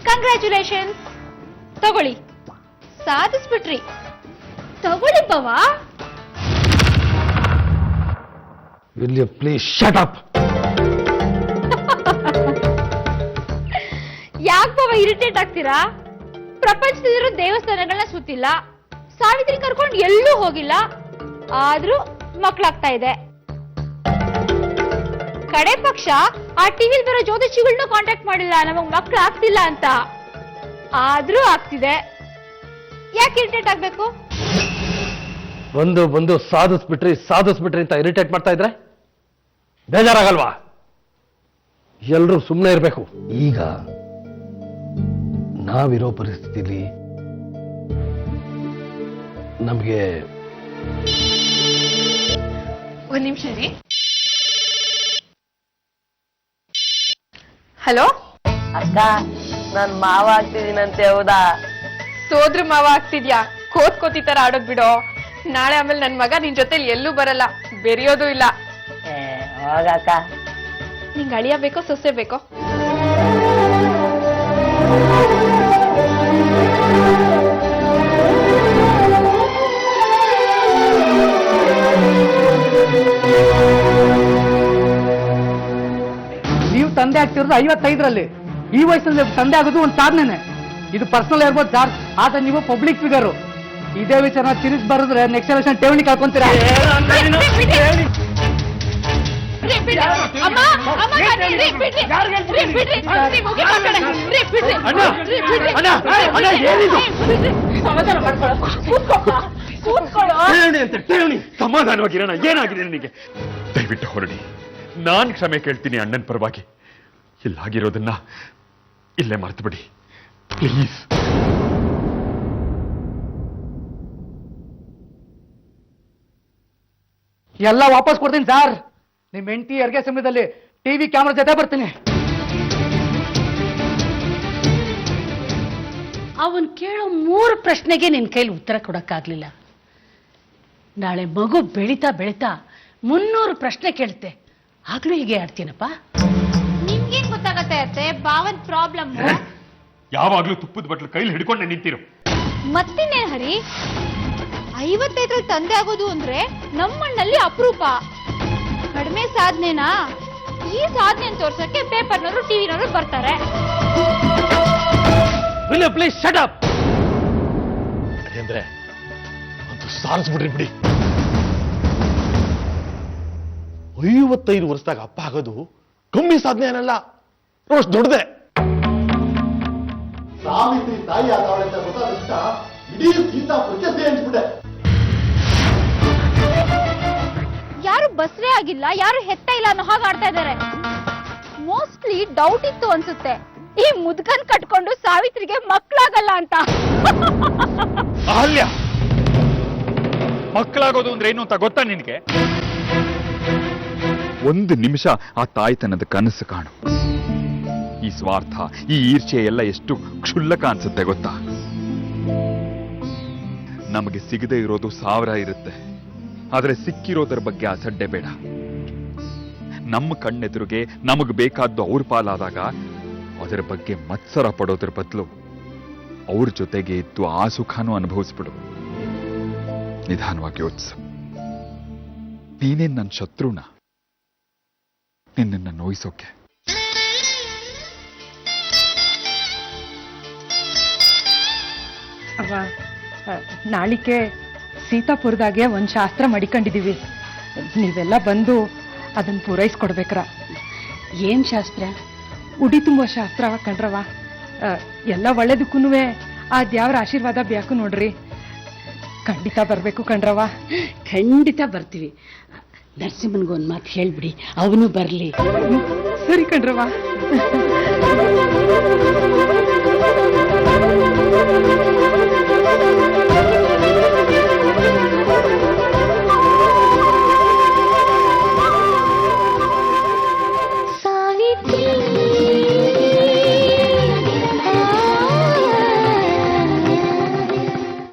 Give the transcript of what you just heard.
Congratulations. ತಗೊಳ್ಳಿ, ಸಾಧಿಸ್ಬಿಟ್ರಿ. ತಗೊಳ್ಳಿ ಪವ. Will you please shut up? ಯಾಕೆ ಪವ ಇರಿಟೇಟ್ ಆಗ್ತೀರಾ? ಪ್ರಪಂಚದಲ್ಲಿರೋ ದೇವಸ್ಥಾನಗಳನ್ನ ಸುತ್ತಿಲ್ಲ, ಸಾವಿತ್ರಿ ಕರ್ಕೊಂಡು ಎಲ್ಲೂ ಹೋಗಿಲ್ಲ, ಆದ್ರೂ ಮಕ್ಕಳಾಗ್ತಾ ಇದೆ. ಕಡೆ ಪಕ್ಷ ಆ ಟಿವಿಲ್ ಬರೋ ಜ್ಯೋತಿಷಿಗಳನ್ನೂ ಕಾಂಟ್ಯಾಕ್ಟ್ ಮಾಡಿಲ್ಲ ನಮಗ್ ಮಕ್ಕಳು ಆಗ್ತಿಲ್ಲ ಅಂತ, ಆದ್ರೂ ಆಗ್ತಿದೆ. ಯಾಕೆ ಇರಿಟೇಟ್ ಆಗ್ಬೇಕು? ಬಂದು ಸಾಧಿಸ್ಬಿಟ್ರಿ ಅಂತ ಇರಿಟೇಟ್ ಮಾಡ್ತಾ ಇದ್ರೆ ಬೇಜಾರಾಗಲ್ವಾ? ಎಲ್ರೂ ಸುಮ್ಮನೆ ಇರಬೇಕು. ಈಗ ನಾವಿರೋ ಪರಿಸ್ಥಿತಿಲಿ ನಮ್ಗೆ ಒಂದ್ ನಿಮಿಷ ರೀ. ಹಲೋ ಅಕ್ಕ, ನಾನ್ ಮಾವ ಆಗ್ತಿದ್ದೀನಂತೆ. ಹೌದಾ? ಸೋದ್ರ ಮಾವ ಆಗ್ತಿದ್ಯಾ? ಕೋತಿ ತರ ಆಡೋದ್ ಬಿಡೋ. ನಾಳೆ ಆಮೇಲೆ ನನ್ ಮಗ ನಿನ್ ಜೊತೆಲಿ ಎಲ್ಲೂ ಬರಲ್ಲ, ಬೆರೆಯೋದು ಇಲ್ಲ. ಹೋಗಕ್ಕ. ನಿಂಗೆ ಅಳಿಯ ಬೇಕೋ ಸೊಸೆ ಬೇಕೋ? ನೀವು ತಂದೆ ಆಗ್ತಿರೋದು 55ರಲ್ಲಿ. ಈ ವಯಸ್ಸಲ್ಲಿ ತಂದೆ ಆಗೋದು ಒಂದು ಸಾಧನೆ. ಇದು ಪರ್ಸನಲ್ ಇರ್ಬೋದು ಸರ್, ಆದ್ರೆ ನೀವು ಪಬ್ಲಿಕ್ ಫಿಗರು. ಇದೇ ವಿಚಾರ ತಿರುಗಿ ಬರೆದ್ರೆ ನೆಕ್ಸ್ಟ್ ಎಲೆಕ್ಷನ್ ಠೇವಣಿ ಕಳ್ಕೊಂತೀರಾ. ಸಮಾಧಾನವಾಗಿರೋಣ. ಏನಾಗಿದೆ ನನಗೆ? ದಯವಿಟ್ಟು ಹೊರಡಿ. ನಾನ್ ಕ್ಷಮೆ ಕೇಳ್ತೀನಿ ಅಣ್ಣನ ಪರವಾಗಿ. ಇಲ್ಲಾಗಿರೋದನ್ನ ಇಲ್ಲೇ ಮರ್ತು ಬಿಡಿ ಪ್ಲೀಸ್. ಎಲ್ಲ ವಾಪಸ್ ಕೊಡ್ತೀನಿ ಸರ್. ನಿಮ್ ಹೆಂಡತಿ ಹೆರಿಗೆ ಸಮಯದಲ್ಲಿ ಟಿವಿ ಕ್ಯಾಮ್ರಾ ಜೊತೆ ಬರ್ತೀನಿ. ಅವನ್ ಕೇಳೋ 3 ಪ್ರಶ್ನೆಗೆ ನಿನ್ ಕೈಲಿ ಉತ್ತರ ಕೊಡಕ್ಕಾಗ್ಲಿಲ್ಲ. ನಾಳೆ ಮಗು ಬೆಳೀತಾ 300 ಪ್ರಶ್ನೆ ಕೇಳುತ್ತೆ, ಆಗ್ಲೂ ಹೀಗೆ ಆಡ್ತೀನಪ್ಪ. ನಿಮ್ಗೇನ್ ಗೊತ್ತಾಗತ್ತೆ ಅತ್ತೆ? ಭಾವನ್ ಪ್ರಾಬ್ಲಮ್. ಯಾವಾಗ್ಲೂ ತುಪ್ಪದ ಬಟ್ಲು ಕೈಲಿ ಹಿಡ್ಕೊಂಡೆ ನಿಂತಿರು. ಮತ್ತಿನ್ನೇನ್ ಹರಿ, 55ರಲ್ಲಿ ತಂದೆ ಆಗೋದು ಅಂದ್ರೆ ನಮ್ಮಣ್ಣಲ್ಲಿ ಅಪರೂಪ. ಕಡಿಮೆ ಸಾಧನೆನಾ? ಈ ಸಾಧನೆ ತೋರ್ಸಕ್ಕೆ ಪೇಪರ್ನವರು ಟಿವಿನವರು ಬರ್ತಾರೆ. Will you please shut up? ಅಂದ್ರೆ ಅಂತೂ ಸಾರಿಸ್ಬಿಡ್ರಿ ಬಿಡಿ. 55 ವರ್ಷದಾಗ ಅಪ್ಪ ಆಗೋದು ಕಮ್ಮಿ ಸಾಧನೆ ಏನಲ್ಲ, ಅಷ್ಟು ದೊಡ್ಡದೆ. ಸಾವಿತ್ರಿ ತಾಯಿ ಆದವಳೆ ಅಂತ ಗೊತ್ತಾದ ಇಡೀ ಗೀತಾ ಪ್ರಶಸ್ತಿ ಅನ್ಸ್ಬಿಟ್ಟೆ. ಯಾರು ಬಸ್ರೇ ಆಗಿಲ್ಲ, ಯಾರು ಹೆತ್ತ ಇಲ್ಲ ಅನ್ನೋ ಹಾಗೆ ಆಡ್ತಾ ಇದ್ದಾರೆ. ಮೋಸ್ಟ್ಲಿ ಡೌಟ್ ಇತ್ತು ಅನ್ಸುತ್ತೆ, ಈ ಮುದ್ಕನ್ ಕಟ್ಕೊಂಡು ಸಾವಿತ್ರಿಗೆ ಮಕ್ಕಳಾಗಲ್ಲ ಅಂತ. ಅಹಲ್ಯ, ಮಕ್ಕಳಾಗೋದು ಅಂದ್ರೆ ಏನು ಅಂತ ಗೊತ್ತಾ ನಿನಗೆ? 1 ನಿಮಿಷ ಆ ತಾಯ್ತನದ ಕನಸು ಕಾಣು. ಈ ಸ್ವಾರ್ಥ, ಈ ಈರ್ಷ್ಯೆ ಎಲ್ಲ ಎಷ್ಟು ಕ್ಷುಲ್ಲಕ ಅನ್ಸುತ್ತೆ ಗೊತ್ತಾ? ನಮಗೆ ಸಿಗದೆ ಇರೋದು 1000 ಇರುತ್ತೆ, ಆದ್ರೆ ಸಿಕ್ಕಿರೋದ್ರ ಬಗ್ಗೆ ಅಸಡ್ಡೆ ಬೇಡ. ನಮ್ಮ ಕಣ್ಣೆದುರಿಗೆ ನಮಗ್ ಬೇಕಾದ್ದು ಅವ್ರ ಪಾಲಾದಾಗ ಅದರ ಬಗ್ಗೆ ಮತ್ಸರ ಪಡೋದ್ರ ಬದಲು ಅವ್ರ ಜೊತೆಗೆ ಇದ್ದು ಆ ಸುಖನೂ ಅನುಭವಿಸ್ಬಿಡು. ನಿಧಾನವಾಗಿ ಯೋಚಿಸು. ನೀನೇನ್ ನನ್ನ ಶತ್ರುನ? ನಿನ್ನನ್ನು ನೋಯಿಸೋಕೆ. ನಾಳಿಕೆ ಸೀತಾಪುರದಾಗೆ ಒಂದು ಶಾಸ್ತ್ರ ಮಡಿಕೊಂಡಿದೀವಿ. ನೀವೆಲ್ಲ ಬಂದು ಅದನ್ನ ಪೂರೈಸ್ಕೊಡ್ಬೇಕ್ರ. ಏನ್ ಶಾಸ್ತ್ರ? ಉಡಿ ತುಂಬೋ ಶಾಸ್ತ್ರ ಕಣ್ರವ. ಎಲ್ಲ ಒಳ್ಳೇದಕ್ಕೂ ಆ ದೇವ್ರ ಆಶೀರ್ವಾದ ಬೇಕು ನೋಡ್ರಿ. ಖಂಡಿತ ಬರ್ಬೇಕು ಕಣ್ರವ. ಖಂಡಿತ ಬರ್ತೀವಿ. ನರಸಿಂಹನ್ಗೆ ಒಂದ್ ಮಾತು ಹೇಳ್ಬಿಡಿ, ಅವನು ಬರ್ಲಿ. ಸರಿ ಕಣ್ರವ.